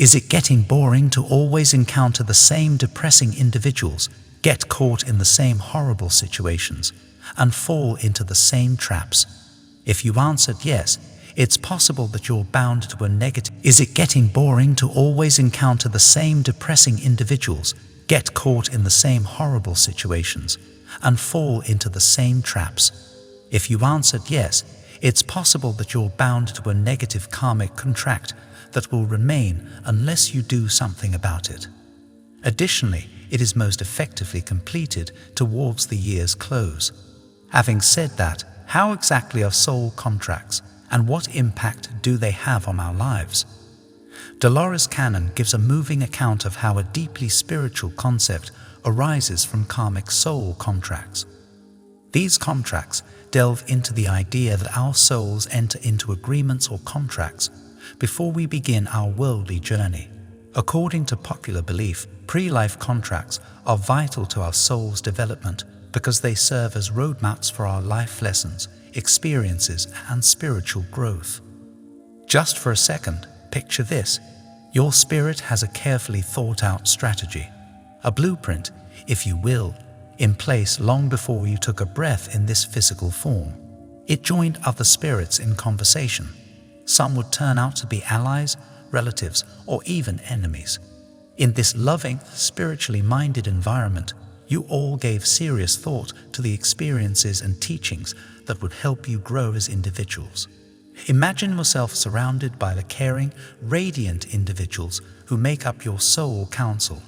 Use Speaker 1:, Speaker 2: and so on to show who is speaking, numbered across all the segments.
Speaker 1: Is it getting boring to always encounter the same depressing individuals, get caught in the same horrible situations, and fall into the same traps? If you answered yes, it's possible that you're bound to a negative. Is it getting boring to always encounter the same depressing individuals, get caught in the same horrible situations, and fall into the same traps? If you answered yes, it's possible that you're bound to a negative karmic contract that will remain unless you do something about it. Additionally, it is most effectively completed towards the year's close. Having said that, how exactly are soul contracts, and what impact do they have on our lives? Dolores Cannon gives a moving account of how a deeply spiritual concept arises from karmic soul contracts. These contracts delve into the idea that our souls enter into agreements or contracts before we begin our worldly journey. According to popular belief, pre-life contracts are vital to our soul's development because they serve as roadmaps for our life lessons, experiences, and spiritual growth. Just for a second, picture this. Your spirit has a carefully thought-out strategy, a blueprint, if you will, in place long before you took a breath in this physical form. It joined other spirits in conversation. Some would turn out to be allies, relatives, or even enemies. In this loving, spiritually minded environment, you all gave serious thought to the experiences and teachings that would help you grow as individuals. Imagine yourself surrounded by the caring, radiant individuals who make up your soul council.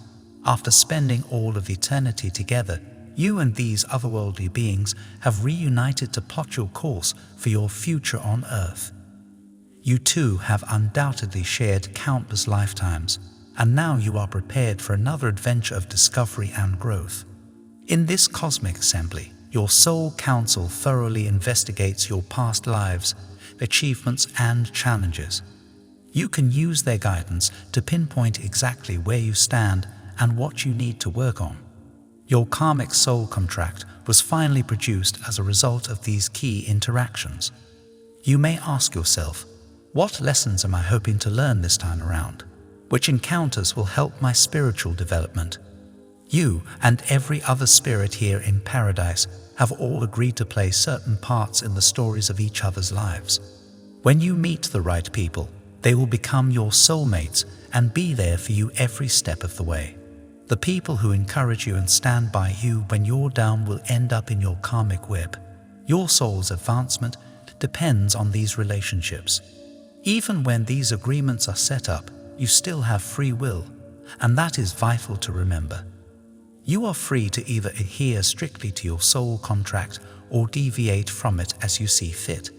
Speaker 1: After spending all of eternity together, you and these otherworldly beings have reunited to plot your course for your future on Earth. You two have undoubtedly shared countless lifetimes, and now you are prepared for another adventure of discovery and growth. In this cosmic assembly, your soul council thoroughly investigates your past lives, achievements, and challenges. You can use their guidance to pinpoint exactly where you stand and what you need to work on. Your karmic soul contract was finally produced as a result of these key interactions. You may ask yourself, what lessons am I hoping to learn this time around? Which encounters will help my spiritual development? You and every other spirit here in paradise have all agreed to play certain parts in the stories of each other's lives. When you meet the right people, they will become your soulmates and be there for you every step of the way. The people who encourage you and stand by you when you're down will end up in your karmic web. Your soul's advancement depends on these relationships. Even when these agreements are set up, you still have free will, and that is vital to remember. You are free to either adhere strictly to your soul contract or deviate from it as you see fit.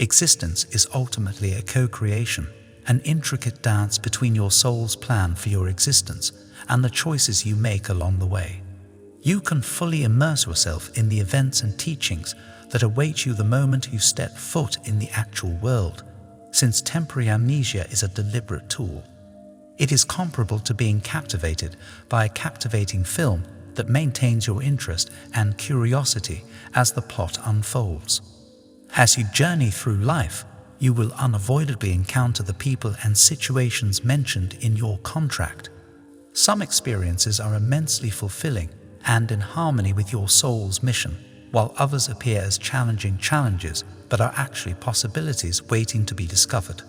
Speaker 1: Existence is ultimately a co-creation, an intricate dance between your soul's plan for your existence and the choices you make along the way. You can fully immerse yourself in the events and teachings that await you the moment you step foot in the actual world, since temporary amnesia is a deliberate tool. It is comparable to being captivated by a captivating film that maintains your interest and curiosity as the plot unfolds. As you journey through life, you will unavoidably encounter the people and situations mentioned in your contract. Some experiences are immensely fulfilling and in harmony with your soul's mission, while others appear as challenging challenges but are actually possibilities waiting to be discovered.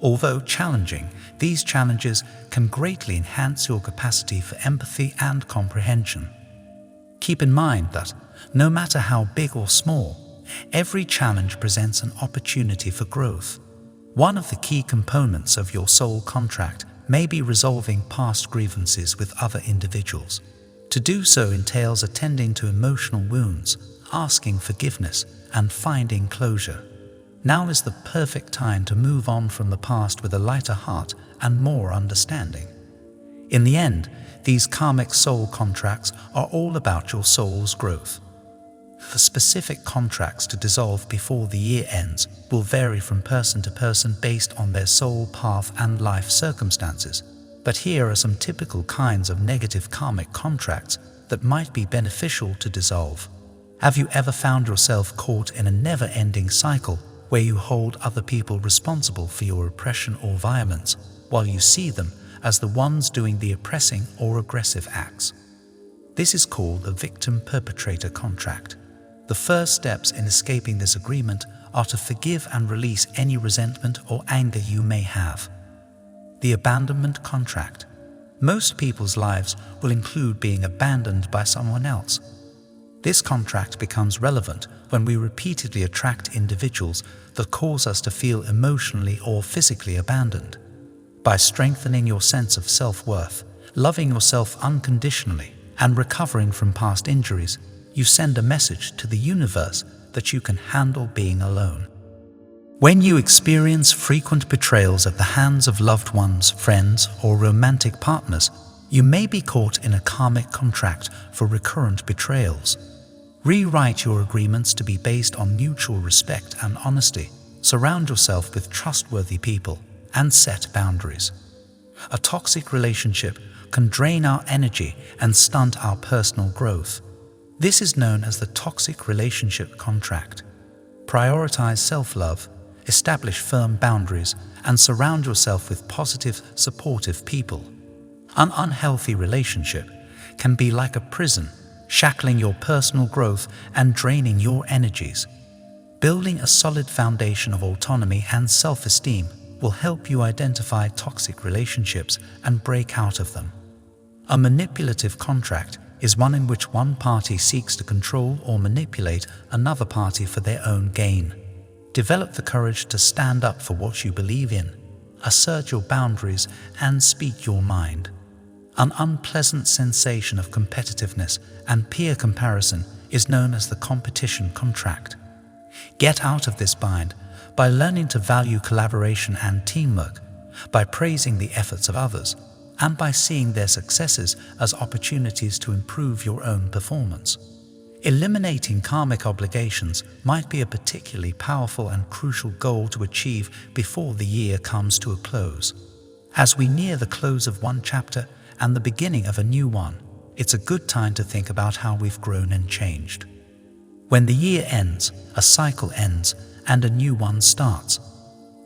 Speaker 1: Although challenging, these challenges can greatly enhance your capacity for empathy and comprehension. Keep in mind that, no matter how big or small, every challenge presents an opportunity for growth. One of the key components of your soul contract may be resolving past grievances with other individuals. To do so entails attending to emotional wounds, asking forgiveness, and finding closure. Now is the perfect time to move on from the past with a lighter heart and more understanding. In the end, these karmic soul contracts are all about your soul's growth. The specific contracts to dissolve before the year ends will vary from person to person based on their soul path and life circumstances, but here are some typical kinds of negative karmic contracts that might be beneficial to dissolve. Have you ever found yourself caught in a never-ending cycle where you hold other people responsible for your oppression or violence, while you see them as the ones doing the oppressing or aggressive acts. This is called the victim-perpetrator contract. The first steps in escaping this agreement are to forgive and release any resentment or anger you may have. The abandonment contract. Most people's lives will include being abandoned by someone else. This contract becomes relevant when we repeatedly attract individuals that cause us to feel emotionally or physically abandoned. By strengthening your sense of self-worth, loving yourself unconditionally, and recovering from past injuries, you send a message to the universe that you can handle being alone. When you experience frequent betrayals at the hands of loved ones, friends, or romantic partners, you may be caught in a karmic contract for recurrent betrayals. Rewrite your agreements to be based on mutual respect and honesty. Surround yourself with trustworthy people and set boundaries. A toxic relationship can drain our energy and stunt our personal growth. This is known as the toxic relationship contract. Prioritize self-love, establish firm boundaries, and surround yourself with positive, supportive people. An unhealthy relationship can be like a prison, shackling your personal growth and draining your energies. Building a solid foundation of autonomy and self-esteem will help you identify toxic relationships and break out of them. A manipulative contract is one in which one party seeks to control or manipulate another party for their own gain. Develop the courage to stand up for what you believe in, assert your boundaries, and speak your mind. An unpleasant sensation of competitiveness and peer comparison is known as the competition contract. Get out of this bind by learning to value collaboration and teamwork, by praising the efforts of others, and by seeing their successes as opportunities to improve your own performance. Eliminating karmic obligations might be a particularly powerful and crucial goal to achieve before the year comes to a close. As we near the close of one chapter and the beginning of a new one, it's a good time to think about how we've grown and changed. When the year ends, a cycle ends and a new one starts.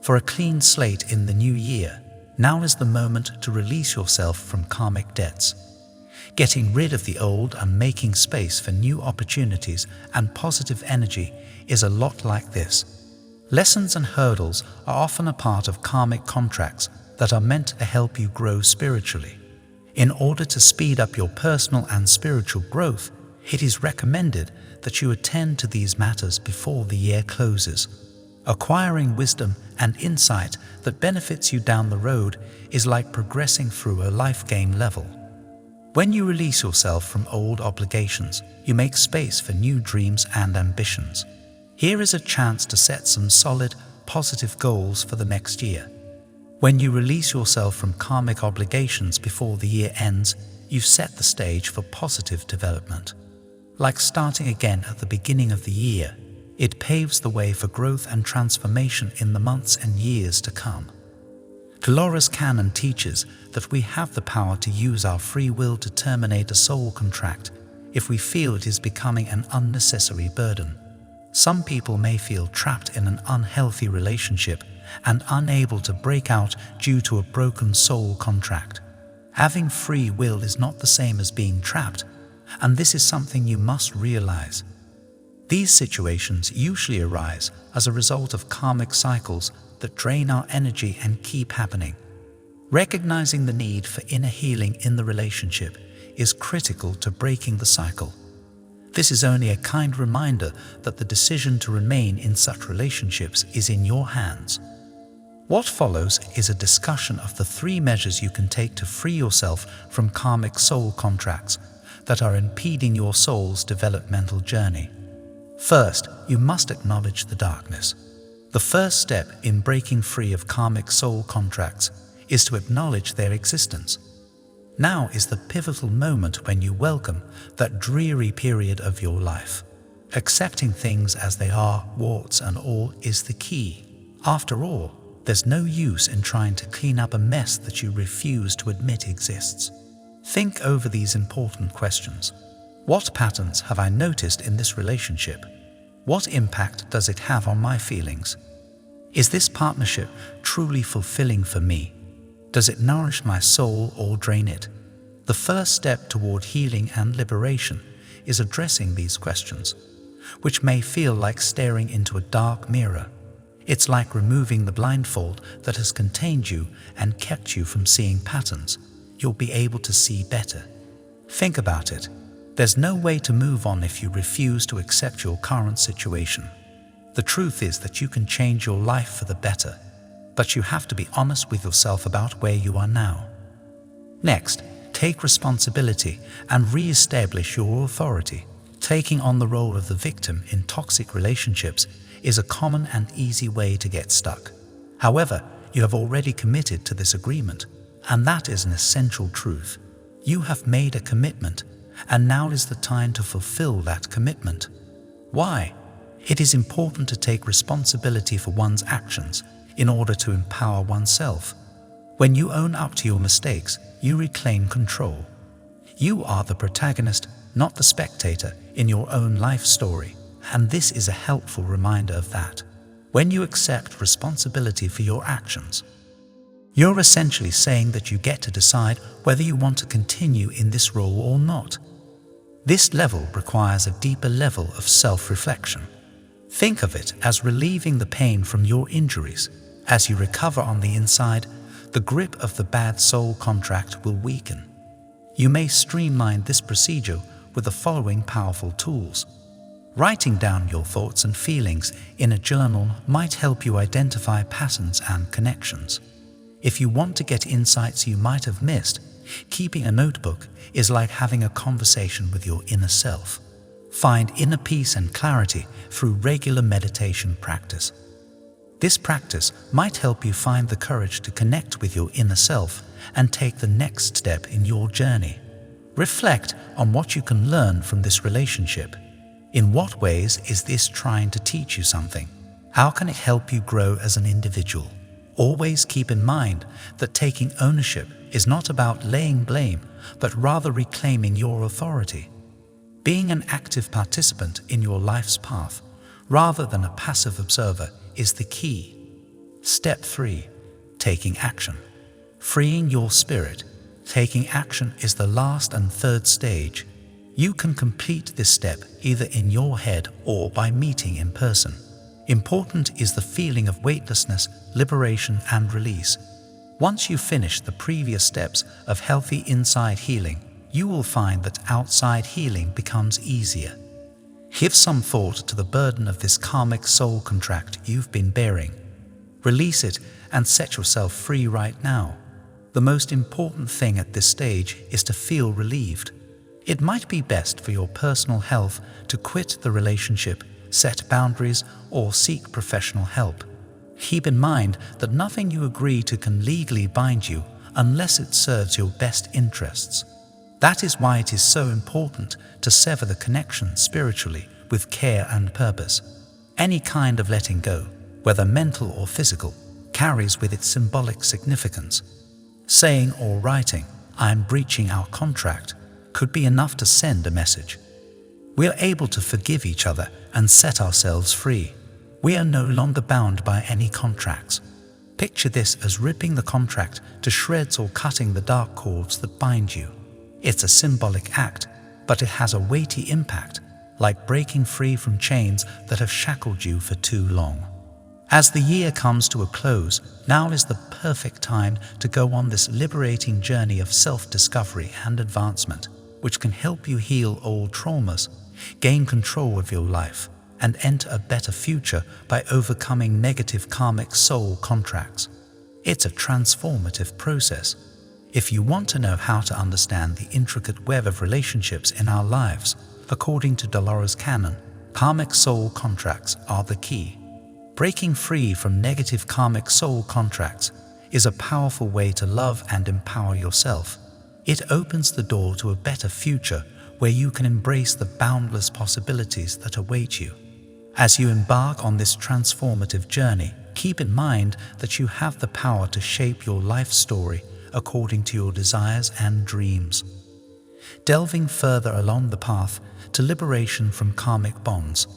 Speaker 1: For a clean slate in the new year, now is the moment to release yourself from karmic debts. Getting rid of the old and making space for new opportunities and positive energy is a lot like this. Lessons and hurdles are often a part of karmic contracts that are meant to help you grow spiritually. In order to speed up your personal and spiritual growth, it is recommended that you attend to these matters before the year closes. Acquiring wisdom and insight that benefits you down the road is like progressing through a life game level. When you release yourself from old obligations, you make space for new dreams and ambitions. Here is a chance to set some solid, positive goals for the next year. When you release yourself from karmic obligations before the year ends, you've set the stage for positive development. Like starting again at the beginning of the year, it paves the way for growth and transformation in the months and years to come. Dolores canon teaches that we have the power to use our free will to terminate a soul contract if we feel it is becoming an unnecessary burden. Some people may feel trapped in an unhealthy relationship and unable to break out due to a broken soul contract. Having free will is not the same as being trapped, and this is something you must realize. These situations usually arise as a result of karmic cycles that drain our energy and keep happening. Recognizing the need for inner healing in the relationship is critical to breaking the cycle. This is only a kind reminder that the decision to remain in such relationships is in your hands. What follows is a discussion of the 3 measures you can take to free yourself from karmic soul contracts that are impeding your soul's developmental journey. First, you must acknowledge the darkness. The first step in breaking free of karmic soul contracts is to acknowledge their existence. Now is the pivotal moment when you welcome that dreary period of your life. Accepting things as they are, warts and all, is the key. After all, there's no use in trying to clean up a mess that you refuse to admit exists. Think over these important questions. What patterns have I noticed in this relationship? What impact does it have on my feelings? Is this partnership truly fulfilling for me? Does it nourish my soul or drain it? The first step toward healing and liberation is addressing these questions, which may feel like staring into a dark mirror. It's like removing the blindfold that has contained you and kept you from seeing patterns. You'll be able to see better. Think about it. There's no way to move on if you refuse to accept your current situation. The truth is that you can change your life for the better, but you have to be honest with yourself about where you are now. Next, take responsibility and re-establish your authority. Taking on the role of the victim in toxic relationships is a common and easy way to get stuck. However, you have already committed to this agreement, and that is an essential truth. You have made a commitment, and now is the time to fulfill that commitment. Why? It is important to take responsibility for one's actions in order to empower oneself. When you own up to your mistakes, you reclaim control. You are the protagonist, not the spectator, in your own life story, and this is a helpful reminder of that. When you accept responsibility for your actions, you're essentially saying that you get to decide whether you want to continue in this role or not. This level requires a deeper level of self-reflection. Think of it as relieving the pain from your injuries. As you recover on the inside, the grip of the bad soul contract will weaken. You may streamline this procedure with the following powerful tools. Writing down your thoughts and feelings in a journal might help you identify patterns and connections. If you want to get insights you might have missed, keeping a notebook is like having a conversation with your inner self. Find inner peace and clarity through regular meditation practice. This practice might help you find the courage to connect with your inner self and take the next step in your journey. Reflect on what you can learn from this relationship. In what ways is this trying to teach you something? How can it help you grow as an individual? Always keep in mind that taking ownership is not about laying blame, but rather reclaiming your authority. Being an active participant in your life's path, rather than a passive observer, is the key. Step 3. Taking action. Freeing your spirit. Taking action is the last and third stage. You can complete this step either in your head or by meeting in person. Important is the feeling of weightlessness, liberation, and release. Once you finish the previous steps of healthy inside healing, you will find that outside healing becomes easier. Give some thought to the burden of this karmic soul contract you've been bearing. Release it and set yourself free right now. The most important thing at this stage is to feel relieved. It might be best for your personal health to quit the relationship, set boundaries, or seek professional help. Keep in mind that nothing you agree to can legally bind you unless it serves your best interests. That is why it is so important to sever the connection spiritually with care and purpose. Any kind of letting go, whether mental or physical, carries with it symbolic significance. Saying or writing, "I am breaching our contract," could be enough to send a message. We are able to forgive each other and set ourselves free. We are no longer bound by any contracts. Picture this as ripping the contract to shreds or cutting the dark cords that bind you. It's a symbolic act, but it has a weighty impact, like breaking free from chains that have shackled you for too long. As the year comes to a close, now is the perfect time to go on this liberating journey of self-discovery and advancement, which can help you heal old traumas, gain control of your life, and enter a better future by overcoming negative karmic soul contracts. It's a transformative process. If you want to know how to understand the intricate web of relationships in our lives, according to Dolores canon, karmic soul contracts are the key. Breaking free from negative karmic soul contracts is a powerful way to love and empower yourself. It opens the door to a better future where you can embrace the boundless possibilities that await you. As you embark on this transformative journey, keep in mind that you have the power to shape your life story according to your desires and dreams. Delving further along the path to liberation from karmic bonds,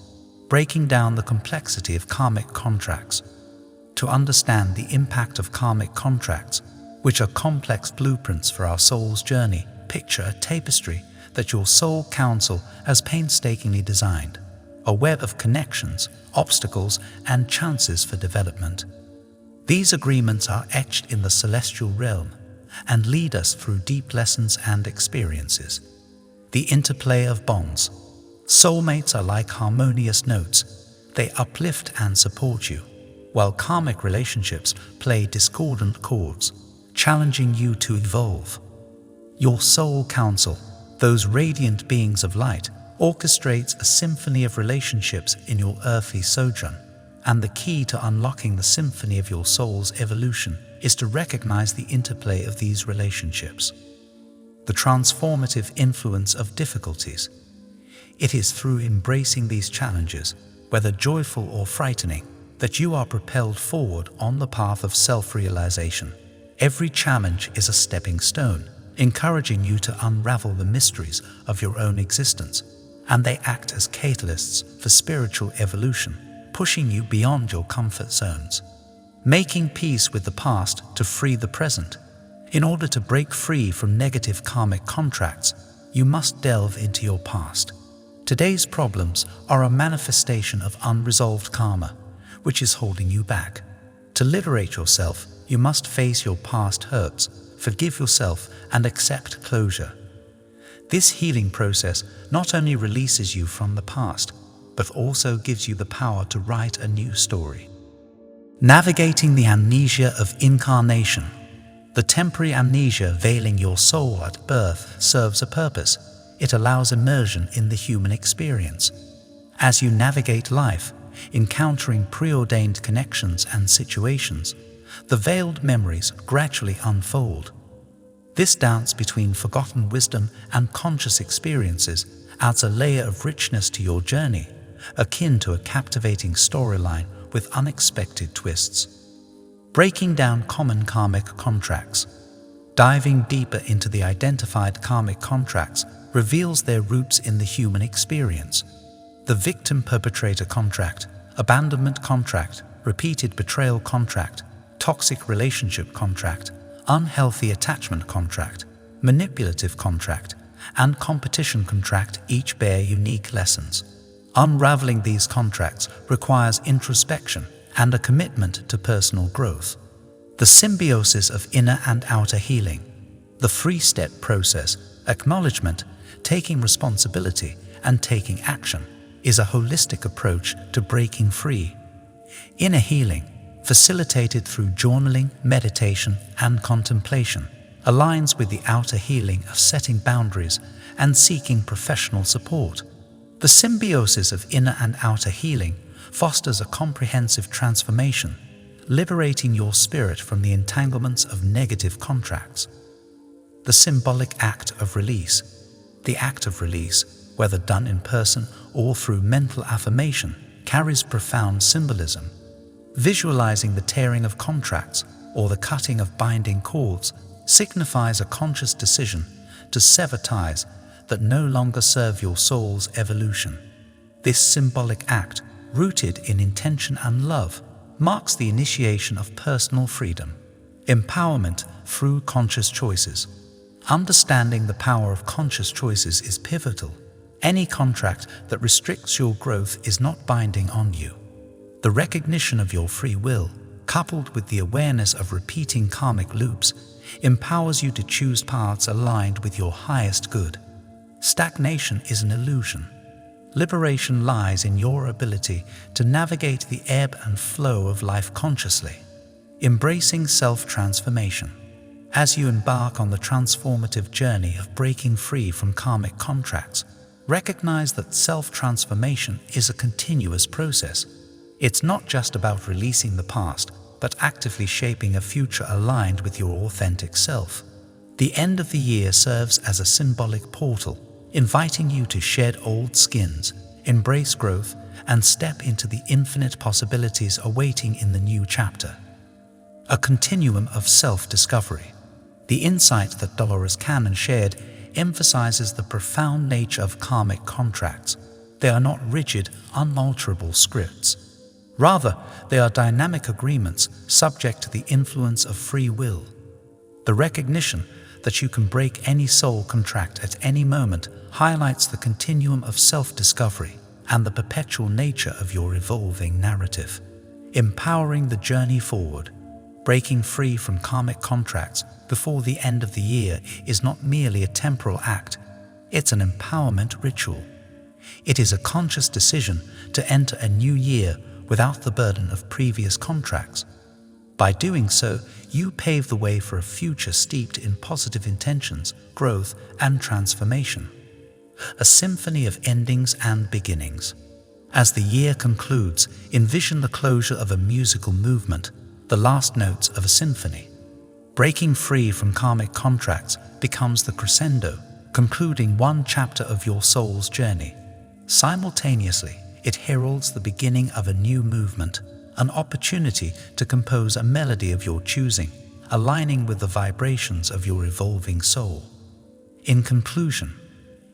Speaker 1: breaking down the complexity of karmic contracts. To understand the impact of karmic contracts, which are complex blueprints for our soul's journey, picture a tapestry that your soul council has painstakingly designed, a web of connections, obstacles, and chances for development. These agreements are etched in the celestial realm and lead us through deep lessons and experiences. The interplay of bonds. Soulmates are like harmonious notes. They uplift and support you, while karmic relationships play discordant chords, challenging you to evolve. Your soul council, those radiant beings of light, orchestrates a symphony of relationships in your earthly sojourn, and the key to unlocking the symphony of your soul's evolution is to recognize the interplay of these relationships. The transformative influence of difficulties. It is through embracing these challenges, whether joyful or frightening, that you are propelled forward on the path of self-realization. Every challenge is a stepping stone, encouraging you to unravel the mysteries of your own existence, and they act as catalysts for spiritual evolution, pushing you beyond your comfort zones. Making peace with the past to free the present. In order to break free from negative karmic contracts, you must delve into your past. Today's problems are a manifestation of unresolved karma, which is holding you back. To liberate yourself, you must face your past hurts, forgive yourself, and accept closure. This healing process not only releases you from the past, but also gives you the power to write a new story. Navigating the amnesia of incarnation. The temporary amnesia veiling your soul at birth serves a purpose. It allows immersion in the human experience. As you navigate life, encountering preordained connections and situations, the veiled memories gradually unfold. This dance between forgotten wisdom and conscious experiences adds a layer of richness to your journey, akin to a captivating storyline with unexpected twists. Breaking down common karmic contracts. Diving deeper into the identified karmic contracts reveals their roots in the human experience. The victim-perpetrator contract, abandonment contract, repeated betrayal contract, toxic relationship contract, unhealthy attachment contract, manipulative contract, and competition contract each bear unique lessons. Unraveling these contracts requires introspection and a commitment to personal growth. The symbiosis of inner and outer healing. The three-step process, acknowledgement, taking responsibility, and taking action, is a holistic approach to breaking free. Inner healing, facilitated through journaling, meditation, and contemplation, aligns with the outer healing of setting boundaries and seeking professional support. The symbiosis of inner and outer healing fosters a comprehensive transformation, liberating your spirit from the entanglements of negative contracts. The symbolic act of release. The act of release, whether done in person or through mental affirmation, carries profound symbolism. Visualizing the tearing of contracts or the cutting of binding cords signifies a conscious decision to sever ties that no longer serve your soul's evolution. This symbolic act, rooted in intention and love, marks the initiation of personal freedom, empowerment through conscious choices. Understanding the power of conscious choices is pivotal. Any contract that restricts your growth is not binding on you. The recognition of your free will, coupled with the awareness of repeating karmic loops, empowers you to choose paths aligned with your highest good. Stagnation is an illusion. Liberation lies in your ability to navigate the ebb and flow of life consciously, embracing self-transformation. As you embark on the transformative journey of breaking free from karmic contracts, recognize that self-transformation is a continuous process. It's not just about releasing the past, but actively shaping a future aligned with your authentic self. The end of the year serves as a symbolic portal, inviting you to shed old skins, embrace growth, and step into the infinite possibilities awaiting in the new chapter. A continuum of self-discovery. The insight that Dolores Cannon shared emphasizes the profound nature of karmic contracts. They are not rigid, unalterable scripts. Rather, they are dynamic agreements subject to the influence of free will. The recognition that you can break any soul contract at any moment highlights the continuum of self-discovery and the perpetual nature of your evolving narrative. Empowering the journey forward, breaking free from karmic contracts before the end of the year is not merely a temporal act, it's an empowerment ritual. It is a conscious decision to enter a new year without the burden of previous contracts. By doing so, you pave the way for a future steeped in positive intentions, growth, and transformation. A symphony of endings and beginnings. As the year concludes, envision the closure of a musical movement, the last notes of a symphony. Breaking free from karmic contracts becomes the crescendo, concluding one chapter of your soul's journey. Simultaneously, it heralds the beginning of a new movement, an opportunity to compose a melody of your choosing, aligning with the vibrations of your evolving soul. In conclusion,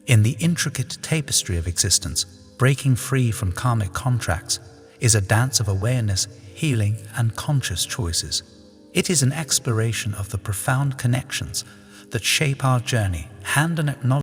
Speaker 1: in the intricate tapestry of existence, breaking free from karmic contracts is a dance of awareness, healing, and conscious choices. It is an exploration of the profound connections that shape our journey, and an acknowledgement